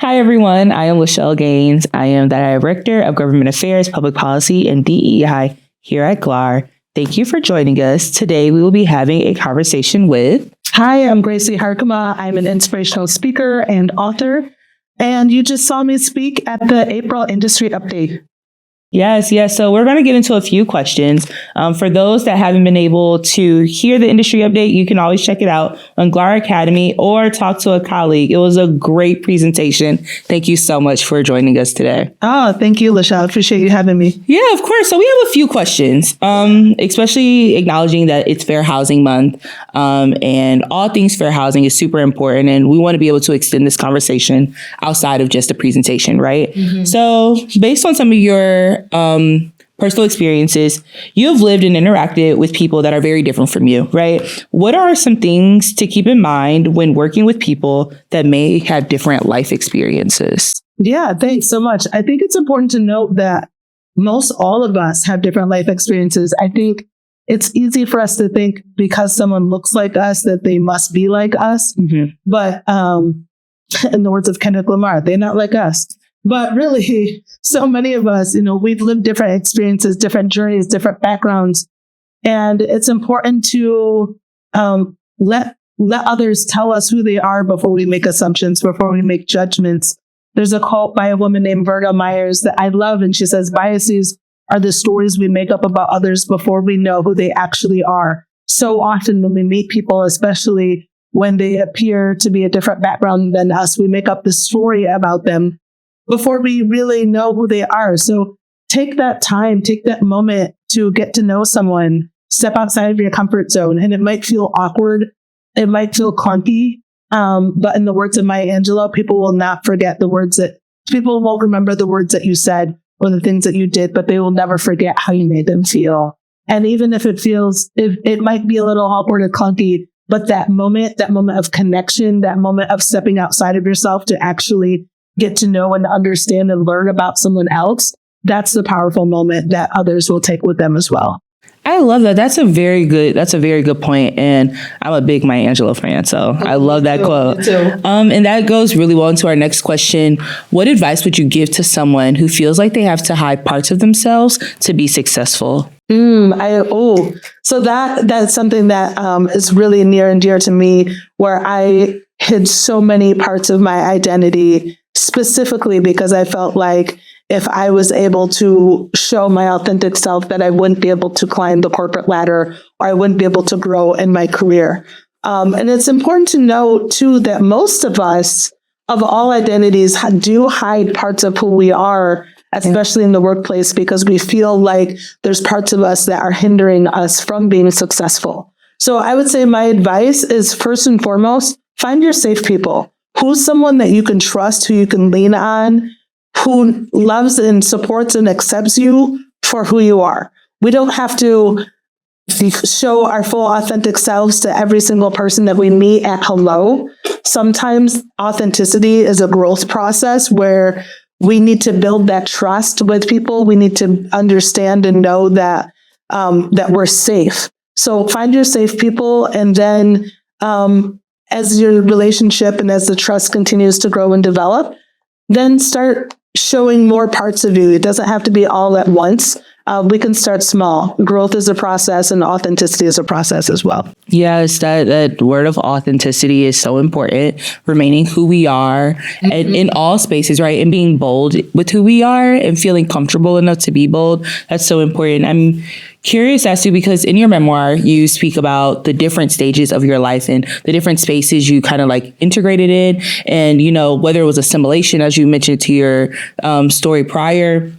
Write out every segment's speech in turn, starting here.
Hi, everyone. I am Lachelle Gaines. I am the Director of Government Affairs, Public Policy, and DEI here at GLAR. Thank you for joining us. Today, we will be having a conversation with... Hi, I'm Graci Harkema. I'm an inspirational speaker and author, and you just saw me speak at the April Industry Update. Yes. So we're going to get into a few questions. For those that haven't been able to hear the industry update, you can always check it out on GLAR Academy or talk to a colleague. It was a great presentation. Thank you so much for joining us today. Oh, thank you, Lachelle. Appreciate you having me. Yeah, of course. So we have a few questions, especially acknowledging that it's Fair Housing Month, and all things fair housing is super important. And we want to be able to extend this conversation outside of just a presentation, right? Mm-hmm. So based on some of your personal experiences, you have lived and interacted with people that are very different from you, right? What are some things to keep in mind when working with people that may have different life experiences? Yeah, thanks so much. I think it's important to note that most all of us have different life experiences. I think it's easy for us to think because someone looks like us that they must be like us. Mm-hmm. But in the words of Kendrick Lamar, they're not like us. But really, so many of us, we've lived different experiences, different journeys, different backgrounds. And it's important to let others tell us who they are before we make assumptions, before we make judgments. There's a quote by a woman named Virga Myers that I love. And she says, biases are the stories we make up about others before we know who they actually are. So often when we meet people, especially when they appear to be a different background than us, we make up the story about them before we really know who they are. So take that time, take that moment to get to know someone, step outside of your comfort zone. And it might feel awkward. It might feel clunky. But in the words of Maya Angelou, people won't remember the words that you said or the things that you did, but they will never forget how you made them feel. And even if it might be a little awkward or clunky, but that moment of connection, that moment of stepping outside of yourself to actually get to know and understand and learn about someone else, that's the powerful moment that others will take with them as well. I love that. That's a very good point. And I'm a big Maya Angelou fan, so I love that quote. Me too. And that goes really well into our next question. What advice would you give to someone who feels like they have to hide parts of themselves to be successful? So that's something that is really near and dear to me, where I hid so many parts of my identity, specifically because I felt like if I was able to show my authentic self, that I wouldn't be able to climb the corporate ladder, or I wouldn't be able to grow in my career. And it's important to know, too, that most of us, of all identities, do hide parts of who we are, especially in the workplace, because we feel like there's parts of us that are hindering us from being successful. So I would say my advice is, first and foremost, find your safe people. Who's someone that you can trust, who you can lean on, who loves and supports and accepts you for who you are. We don't have to show our full authentic selves to every single person that we meet at hello. Sometimes authenticity is a growth process where we need to build that trust with people. We need to understand and know that we're safe. So find your safe people, and then as your relationship and as the trust continues to grow and develop, then start showing more parts of you. It doesn't have to be all at once. We can start small. Growth is a process, and authenticity is a process as well. Yes, that word of authenticity is so important. Remaining who we are, mm-hmm. and in all spaces, right? And being bold with who we are and feeling comfortable enough to be bold. That's so important. I'm curious as to, because in your memoir, you speak about the different stages of your life and the different spaces you kind of like integrated in. And, whether it was assimilation, as you mentioned to your story prior,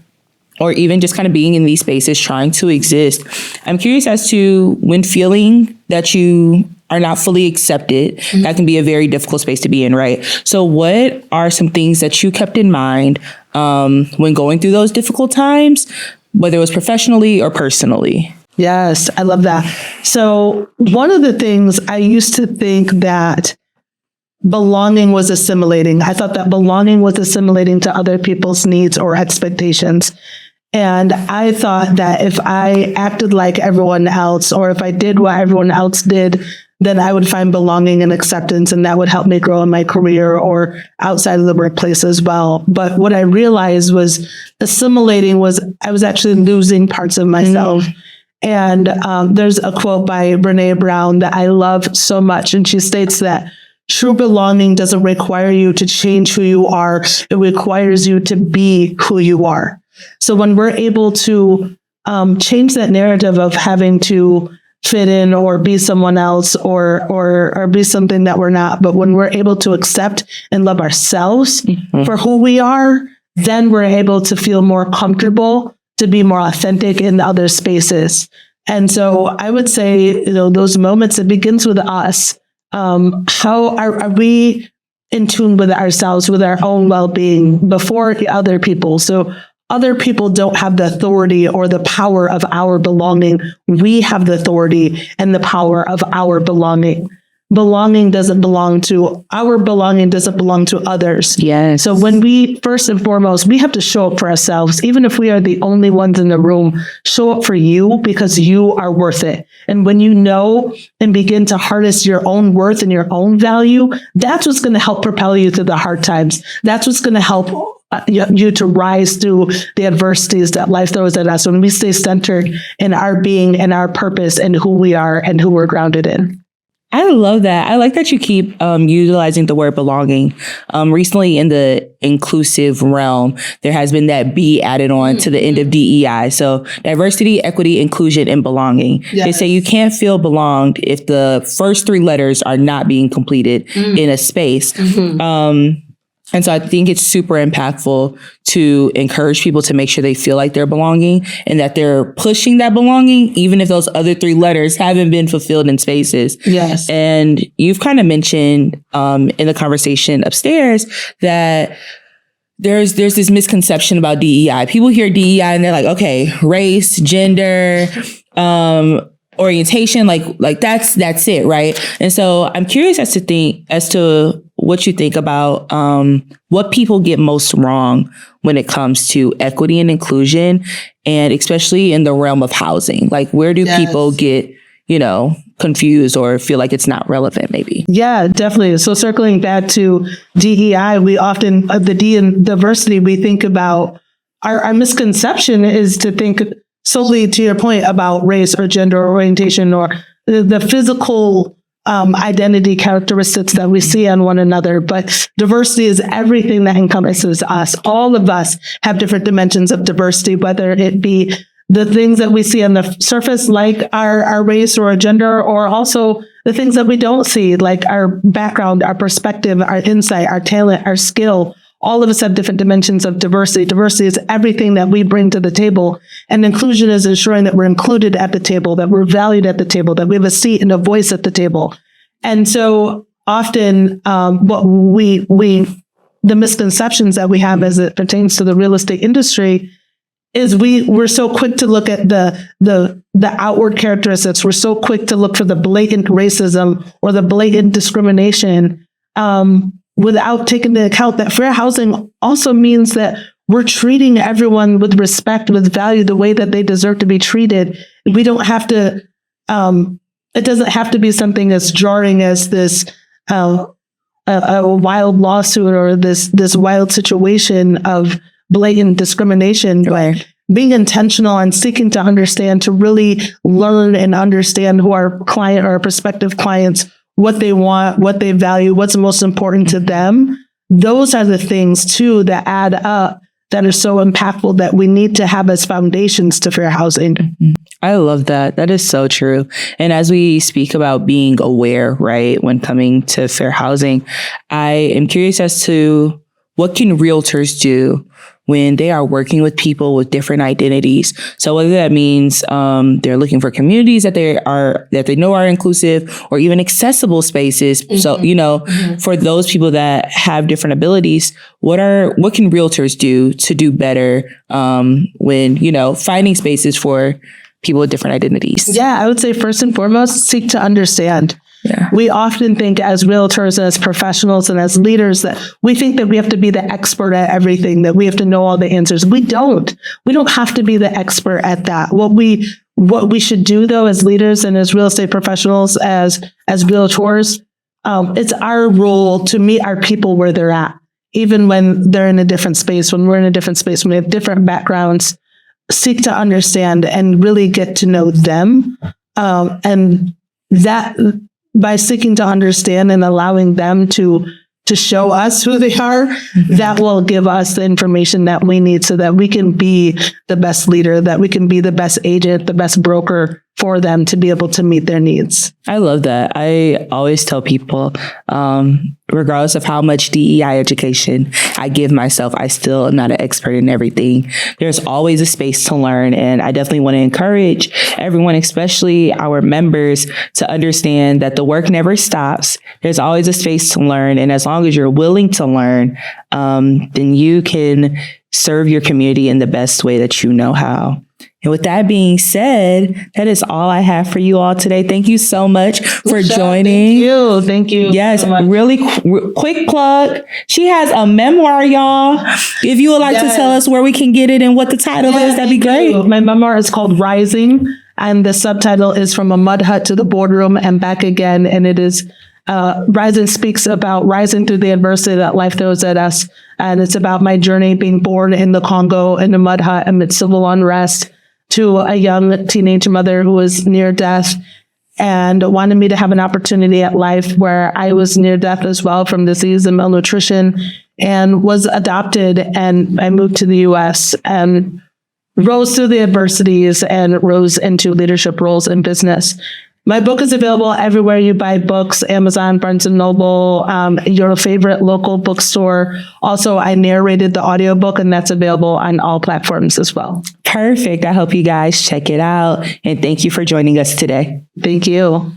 or even just kind of being in these spaces, trying to exist. I'm curious as to, when feeling that you are not fully accepted, mm-hmm. that can be a very difficult space to be in, right? So what are some things that you kept in mind when going through those difficult times, whether it was professionally or personally? Yes, I love that. So one of the things, I used to think that belonging was assimilating. I thought that belonging was assimilating to other people's needs or expectations. And I thought that if I acted like everyone else, or if I did what everyone else did, then I would find belonging and acceptance, and that would help me grow in my career or outside of the workplace as well. But what I realized was assimilating was I was actually losing parts of myself. And there's a quote by Brene Brown that I love so much. And she states that true belonging doesn't require you to change who you are. It requires you to be who you are. So when we're able to change that narrative of having to fit in or be someone else or be something that we're not, but when we're able to accept and love ourselves for who we are, then we're able to feel more comfortable to be more authentic in other spaces. And so I would say, those moments, it begins with us. How are we in tune with ourselves, with our own well-being before other people? So other people don't have the authority or the power of our belonging. We have the authority and the power of our belonging. Our belonging doesn't belong to others. Yes. So when we, first and foremost, we have to show up for ourselves, even if we are the only ones in the room, show up for you because you are worth it. And when you know and begin to harness your own worth and your own value, that's what's going to help propel you through the hard times. That's what's going to help you to rise through the adversities that life throws at us when we stay centered in our being and our purpose and who we are and who we're grounded in. I love that. I like that you keep utilizing the word belonging. Recently in the inclusive realm, there has been that B added on to the end of DEI. So diversity, equity, inclusion, and belonging. Yes. They say you can't feel belonged if the first three letters are not being completed in a space. And so I think it's super impactful to encourage people to make sure they feel like they're belonging and that they're pushing that belonging, even if those other three letters haven't been fulfilled in spaces. Yes. And you've kind of mentioned in the conversation upstairs that there's this misconception about DEI. People hear DEI and they're like, okay, race, gender, orientation, like that's it, right? And so I'm curious as to what you think about what people get most wrong when it comes to equity and inclusion, and especially in the realm of housing. Like, where do people get, confused or feel like it's not relevant, maybe? Yeah, definitely. So circling back to DEI, we often, the D in diversity, we think about, our misconception is to think solely, to your point, about race or gender orientation or the physical identity characteristics that we see on one another. But diversity is everything that encompasses us. All of us have different dimensions of diversity, whether it be the things that we see on the surface, like our race or our gender, or also the things that we don't see, like our background, our perspective, our insight, our talent, our skill. All of us have different dimensions of diversity. Diversity is everything that we bring to the table. And inclusion is ensuring that we're included at the table, that we're valued at the table, that we have a seat and a voice at the table. And so often the misconceptions that we have as it pertains to the real estate industry is we're so quick to look at the outward characteristics. We're so quick to look for the blatant racism or the blatant discrimination, without taking into account that fair housing also means that we're treating everyone with respect, with value, the way that they deserve to be treated. We don't have to, it doesn't have to be something as jarring as this a wild lawsuit or this wild situation of blatant discrimination. But being intentional and seeking to understand, to really learn and understand who our client or our prospective clients, what they want, what they value, what's most important to them. Those are the things too that add up, that are so impactful, that we need to have as foundations to fair housing. I love that. That is so true. And as we speak about being aware, right, when coming to fair housing, I am curious as to what can realtors do when they are working with people with different identities. So whether that means they're looking for communities that they know are inclusive or even accessible spaces. So, for those people that have different abilities, what can realtors do to do better when, finding spaces for people with different identities? Yeah, I would say first and foremost, seek to understand. Yeah. We often think as realtors, as professionals, and as leaders that we think that we have to be the expert at everything, that we have to know all the answers. We don't. We don't have to be the expert at that. What we should do though, as leaders and as real estate professionals, as realtors, it's our role to meet our people where they're at, even when they're in a different space, when we're in a different space, when we have different backgrounds, seek to understand and really get to know them. And that by seeking to understand and allowing them to show us who they are, that will give us the information that we need so that we can be the best leader, that we can be the best agent, the best broker for them to be able to meet their needs. I love that. I always tell people, regardless of how much DEI education I give myself, I still am not an expert in everything. There's always a space to learn. And I definitely want to encourage everyone, especially our members, to understand that the work never stops. There's always a space to learn. And as long as you're willing to learn, then you can serve your community in the best way that you know how. And with that being said, that is all I have for you all today. Thank you so much for joining. Thank you. Yes, so much. really quick plug. She has a memoir, y'all. If you would like to tell us where we can get it and what the title is, that'd be great. My memoir is called Rising, and the subtitle is From a Mud Hut to the Boardroom and Back Again. And it is Rising speaks about rising through the adversity that life throws at us. And it's about my journey being born in the Congo in a mud hut amid civil unrest, to a young teenage mother who was near death and wanted me to have an opportunity at life where I was near death as well from disease and malnutrition, and was adopted. And I moved to the US and rose through the adversities and rose into leadership roles in business. My book is available everywhere you buy books, Amazon, Barnes & Noble, your favorite local bookstore. Also, I narrated the audiobook, and that's available on all platforms as well. Perfect. I hope you guys check it out. And thank you for joining us today. Thank you.